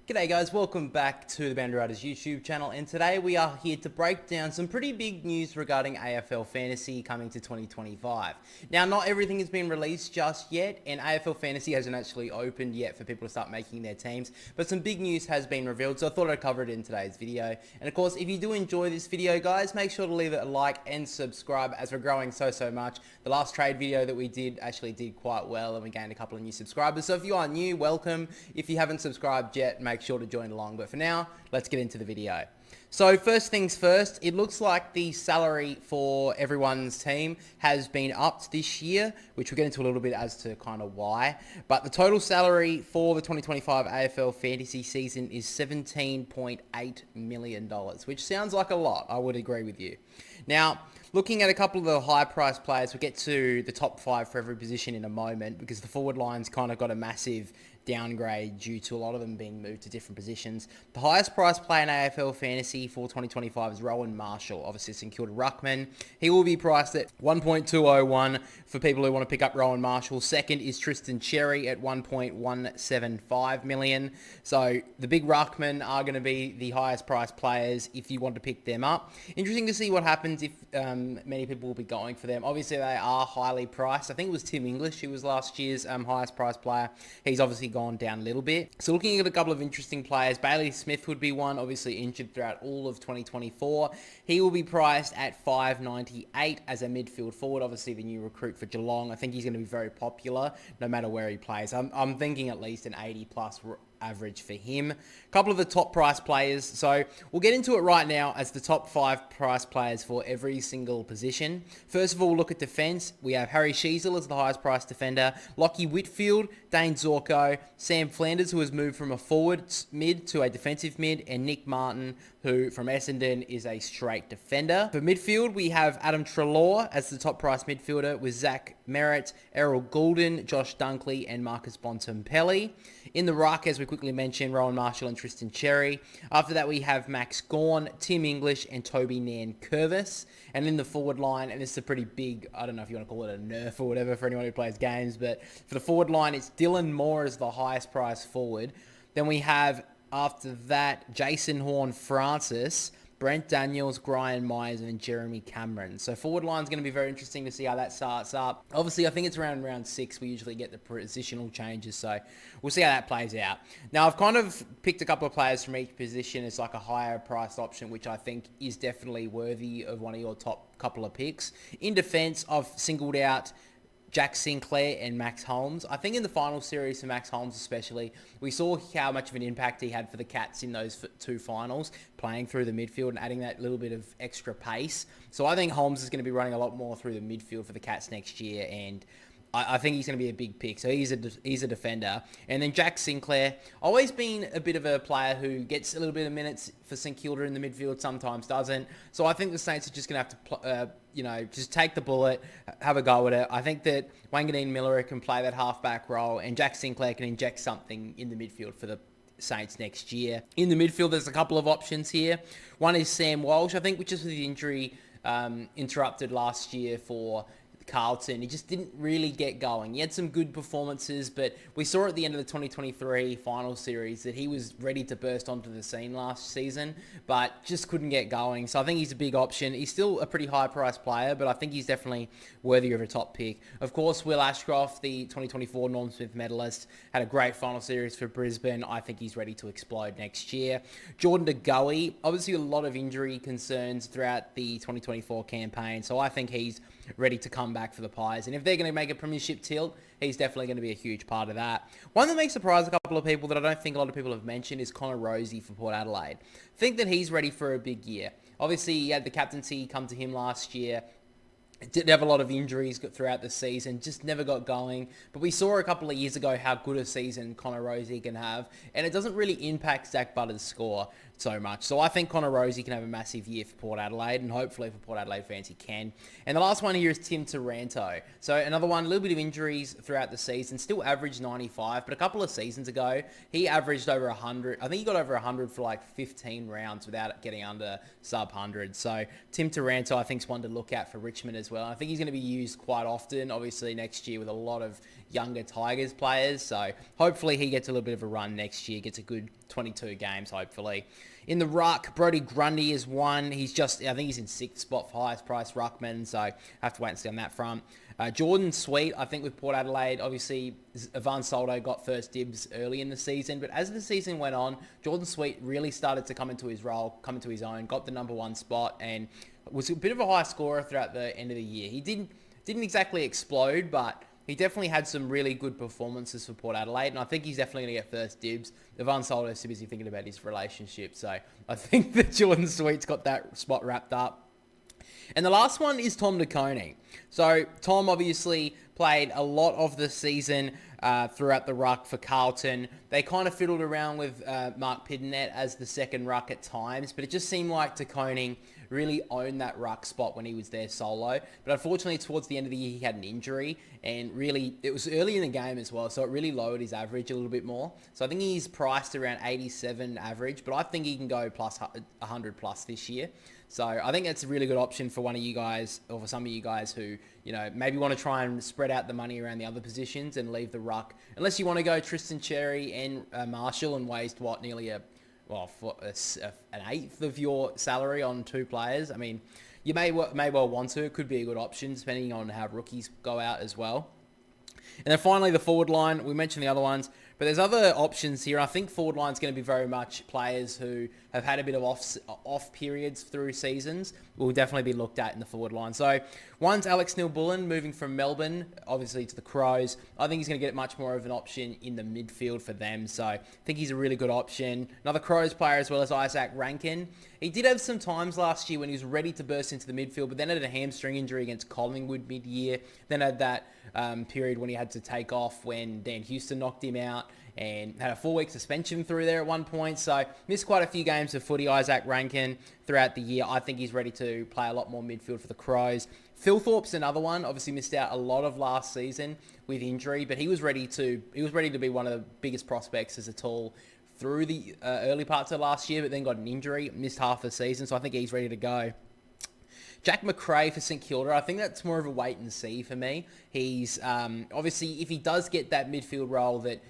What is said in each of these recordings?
G'day guys, welcome back to the Boundary Riders YouTube channel, and today we are here to break down some pretty big news regarding AFL Fantasy coming to 2025. Now, not everything has been released just yet, and AFL Fantasy hasn't actually opened yet for people to start making their teams, but some big news has been revealed, so I thought I'd cover it in today's video. And of course, if you do enjoy this video, guys, make sure to leave it a like and subscribe as we're growing so much. The last trade video that we did actually did quite well, and we gained a couple of new subscribers, so if you are new, welcome. If you haven't subscribed yet, make sure to join along. But for now, let's get into the video. So first things first, it looks like the salary for everyone's team has been upped this year, which we'll get into a little bit as to kind of why. But the total salary for the 2025 AFL Fantasy season is $17.8 million, which sounds like a lot. I would agree with you. Now, looking at a couple of the high-priced players, we'll get to the top 5 for every position in a moment, because the forward line's kind of got a massive downgrade due to a lot of them being moved to different positions. The highest priced player in AFL Fantasy for 2025 is Rowan Marshall, obviously St Kilda ruckman. He will be priced at 1.201 for people who want to pick up Rowan Marshall. Second is Tristan Cherry at 1.175 million. So the big ruckmen are going to be the highest priced players if you want to pick them up. Interesting to see what happens if many people will be going for them. Obviously, they are highly priced. I think it was Tim English who was last year's highest priced player. He's obviously gone down a little bit. So looking at a couple of interesting players, Bailey Smith would be one, obviously injured throughout all of 2024. He will be priced at $5.98 as a midfield forward, obviously the new recruit for Geelong. I think he's going to be very popular no matter where he plays. I'm thinking at least an 80 plus average for him. A couple of the top price players. So we'll get into it right now as the top 5 price players for every single position. First of all, we'll look at defence. We have Harry Sheezel as the highest priced defender, Lockie Whitfield, Dane Zorko, Sam Flanders, who has moved from a forward mid to a defensive mid, and Nick Martin, who from Essendon is a straight defender. For midfield, we have Adam Treloar as the top price midfielder, with Zach Merritt, Errol Goulden, Josh Dunkley, and Marcus Bontempelli. In the ruck, as we quickly mentioned, Rowan Marshall and Tristan Cherry. After that, we have Max Gawn, Tim English, and Toby Nankervis. And in the forward line, and this is a pretty big, I don't know if you want to call it a nerf or whatever for anyone who plays games, but for the forward line, it's Dylan Moore as the highest price forward. Then we have, after that, Jason Horne-Francis, Brent Daniels, Brian Myers, and Jeremy Cameron. So forward line is going to be very interesting to see how that starts up. Obviously, I think it's around round 6 we usually get the positional changes, so we'll see how that plays out. Now, I've kind of picked a couple of players from each position as like a higher priced option, which I think is definitely worthy of one of your top couple of picks. In defence, I've singled out Jack Sinclair and Max Holmes. I think in the final series for Max Holmes especially, we saw how much of an impact he had for the Cats in those 2 finals, playing through the midfield and adding that little bit of extra pace. So I think Holmes is going to be running a lot more through the midfield for the Cats next year, and I think he's going to be a big pick. So he's a defender. And then Jack Sinclair, always been a bit of a player who gets a little bit of minutes for St Kilda in the midfield, sometimes doesn't. So I think the Saints are just going to have to, just take the bullet, have a go with it. I think that Wanganeen Miller can play that halfback role, and Jack Sinclair can inject something in the midfield for the Saints next year. In the midfield, there's a couple of options here. One is Sam Walsh, I think, which is with the injury interrupted last year for Carlton. He just didn't really get going. He had some good performances, but we saw at the end of the 2023 final series that he was ready to burst onto the scene last season, but just couldn't get going. So I think he's a big option. He's still a pretty high-priced player, but I think he's definitely worthy of a top pick. Of course, Will Ashcroft, the 2024 Norm Smith medalist, had a great final series for Brisbane. I think he's ready to explode next year. Jordan De Goey, obviously a lot of injury concerns throughout the 2024 campaign, so I think he's ready to come back for the Pies. And if they're going to make a premiership tilt, he's definitely going to be a huge part of that. One that may surprise a couple of people that I don't think a lot of people have mentioned is Connor Rozee for Port Adelaide. I think that he's ready for a big year. Obviously, he had the captaincy come to him last year. Didn't have a lot of injuries throughout the season, just never got going. But we saw a couple of years ago how good a season Connor Rozee can have, and it doesn't really impact Zach Butter's score so much. So I think Connor Rozee can have a massive year for Port Adelaide, and hopefully for Port Adelaide fans he can. And the last one here is Tim Taranto. So another one, a little bit of injuries throughout the season, still averaged 95, but a couple of seasons ago, he averaged over 100. I think he got over 100 for like 15 rounds without getting under sub 100. So Tim Taranto, I think, is one to look at for Richmond as well. I think he's going to be used quite often, obviously, next year with a lot of younger Tigers players. So hopefully he gets a little bit of a run next year, gets a good 22 games, hopefully. In the ruck, Brodie Grundy is one. I think he's in 6th spot for highest price ruckman, so have to wait and see on that front. Jordan Sweet, I think with Port Adelaide, obviously Ivan Soldo got first dibs early in the season, but as the season went on, Jordan Sweet really started to come into his role, come into his own, got the number 1 spot, and was a bit of a high scorer throughout the end of the year. He didn't exactly explode, but he definitely had some really good performances for Port Adelaide, and I think he's definitely going to get first dibs. Ivan Soldo is too busy thinking about his relationship, so I think that Jordan Sweet's got that spot wrapped up. And the last one is Tom De Koning. So Tom obviously played a lot of the season throughout the ruck for Carlton. They kind of fiddled around with Mark Pidenet as the second ruck at times, but it just seemed like De Koning really owned that ruck spot when he was there solo. But unfortunately, towards the end of the year, he had an injury, and really, it was early in the game as well, so it really lowered his average a little bit more. So I think he's priced around 87 average, but I think he can go plus 100 plus this year. So I think that's a really good option for one of you guys, or for some of you guys who, maybe want to try and spread out the money around the other positions and leave the ruck. Unless you want to go Tristan Cherry and Marshall and waste, nearly an eighth of your salary on 2 players. I mean, you may well want to. It could be a good option, depending on how rookies go out as well. And then finally, the forward line. We mentioned the other ones, but there's other options here. I think forward line's going to be very much players who have had a bit of off periods through seasons. Will definitely be looked at in the forward line. So one's Alex Neil-Bullen moving from Melbourne, obviously, to the Crows. I think he's going to get much more of an option in the midfield for them. So I think he's a really good option. Another Crows player as well as Isaac Rankin. He did have some times last year when he was ready to burst into the midfield, but then had a hamstring injury against Collingwood mid-year. Then had that period when he had to take off when Dan Houston knocked him out, and had a 4-week suspension through there at one point. So missed quite a few games of footy, Isaac Rankin, throughout the year. I think he's ready to play a lot more midfield for the Crows. Phil Thorpe's another one. Obviously missed out a lot of last season with injury, but he was ready to be one of the biggest prospects as a tall through the early parts of last year, but then got an injury, missed half the season. So I think he's ready to go. Jack McRae for St Kilda, I think that's more of a wait and see for me. He's obviously, if he does get that midfield role that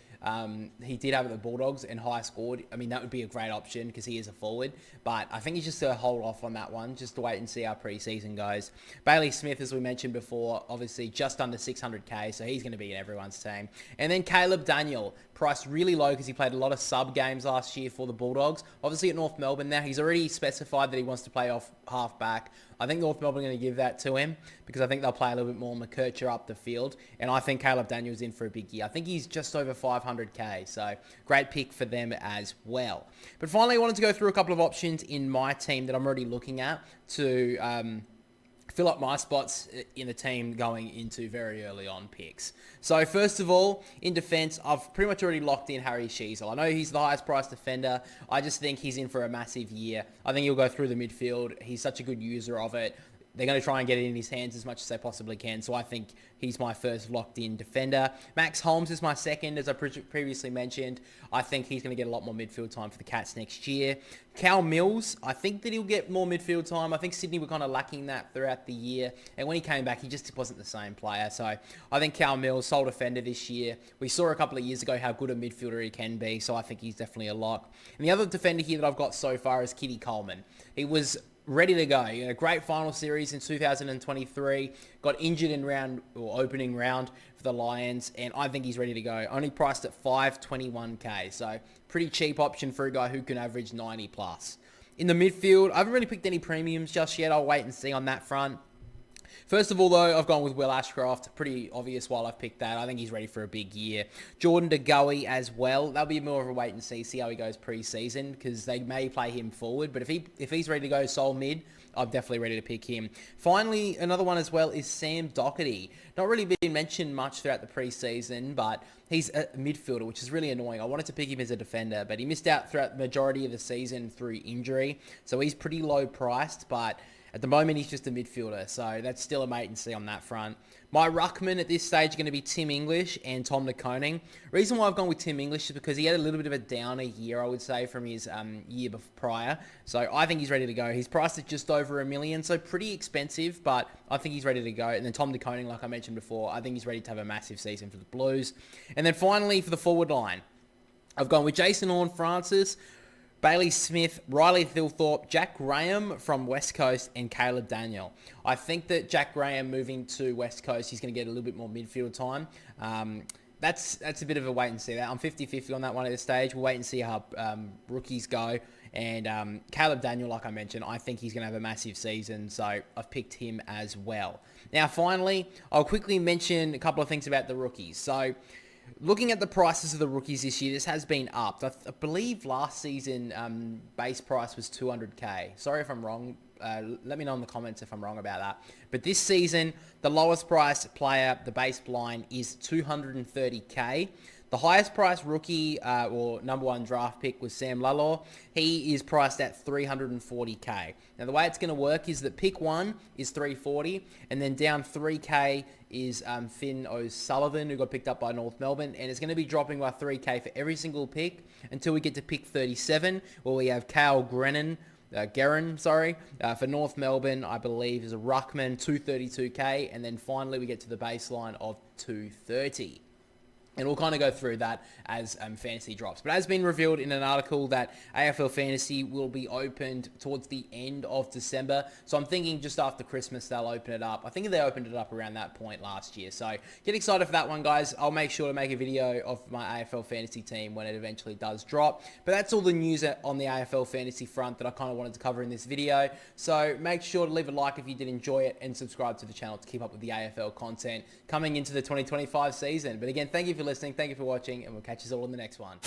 he did have at the Bulldogs and high scored, I mean, that would be a great option because he is a forward. But I think he's just to hold off on that one, just to wait and see how pre-season goes. Bailey Smith, as we mentioned before, obviously just under 600k, so he's going to be in everyone's team. And then Caleb Daniel, priced really low because he played a lot of sub games last year for the Bulldogs. Obviously at North Melbourne now, he's already specified that he wants to play off half back. I think North Melbourne are going to give that to him because I think they'll play a little bit more McKercher up the field. And I think Caleb Daniel's in for a big year. I think he's just over 500k, so great pick for them as well. But finally, I wanted to go through a couple of options in my team that I'm already looking at to fill up my spots in the team going into very early on picks. So first of all, in defence, I've pretty much already locked in Harry Sheezel. I know he's the highest priced defender. I just think he's in for a massive year. I think he'll go through the midfield. He's such a good user of it. They're going to try and get it in his hands as much as they possibly can. So I think he's my first locked-in defender. Max Holmes is my second, as I previously mentioned. I think he's going to get a lot more midfield time for the Cats next year. Cal Mills, I think that he'll get more midfield time. I think Sydney were kind of lacking that throughout the year. And when he came back, he just wasn't the same player. So I think Cal Mills, sole defender this year. We saw a couple of years ago how good a midfielder he can be. So I think he's definitely a lock. And the other defender here that I've got so far is Kitty Coleman. He was ready to go. A great final series in 2023. Got injured in opening round for the Lions, and I think he's ready to go. Only priced at 521k, so pretty cheap option for a guy who can average 90 plus. In the midfield, I haven't really picked any premiums just yet. I'll wait and see on that front. First of all, though, I've gone with Will Ashcroft. Pretty obvious while I've picked that. I think he's ready for a big year. Jordan De Goey as well. That'll be more of a wait and see how he goes pre-season because they may play him forward. But if he's ready to go sole mid, I'm definitely ready to pick him. Finally, another one as well is Sam Doherty. Not really been mentioned much throughout the pre-season, but he's a midfielder, which is really annoying. I wanted to pick him as a defender, but he missed out throughout the majority of the season through injury. So he's pretty low priced, but at the moment, he's just a midfielder, so that's still a wait and see on that front. My ruckman at this stage are going to be Tim English and Tom DeConing. Reason why I've gone with Tim English is because he had a little bit of a downer year, I would say, from his year prior. So I think he's ready to go. He's priced at just over $1 million, so pretty expensive, but I think he's ready to go. And then Tom DeConing, like I mentioned before, I think he's ready to have a massive season for the Blues. And then finally, for the forward line, I've gone with Jason Horne-Francis, Bailey Smith, Riley Thilthorpe, Jack Graham from West Coast, and Caleb Daniel. I think that Jack Graham moving to West Coast, he's going to get a little bit more midfield time. That's a bit of a wait and see. I'm 50-50 on that one at this stage. We'll wait and see how rookies go. And Caleb Daniel, like I mentioned, I think he's going to have a massive season, so I've picked him as well. Now, finally, I'll quickly mention a couple of things about the rookies. So, looking at the prices of the rookies this year, this has been upped. I believe last season base price was $200K. Sorry if I'm wrong. Let me know in the comments if I'm wrong about that. But this season, the lowest price player, the base blind, is $230K. The highest priced rookie or number one draft pick was Sam Lalaw. He is priced at $340K. Now, the way it's going to work is that pick one is $340, and then down $3K is Finn O'Sullivan, who got picked up by North Melbourne, and it's going to be dropping by $3K for every single pick until we get to pick 37, where we have Cal Guerin, for North Melbourne, I believe, is a ruckman, $232K, and then finally we get to the baseline of $230. And we'll kind of go through that as fantasy drops. But as been revealed in an article that AFL Fantasy will be opened towards the end of December. So I'm thinking just after Christmas they'll open it up. I think they opened it up around that point last year. So get excited for that one, guys. I'll make sure to make a video of my AFL Fantasy team when it eventually does drop. But that's all the news on the AFL Fantasy front that I kind of wanted to cover in this video. So make sure to leave a like if you did enjoy it and subscribe to the channel to keep up with the AFL content coming into the 2025 season. But again, thank you for listening, thank you for watching, and we'll catch you all in the next one.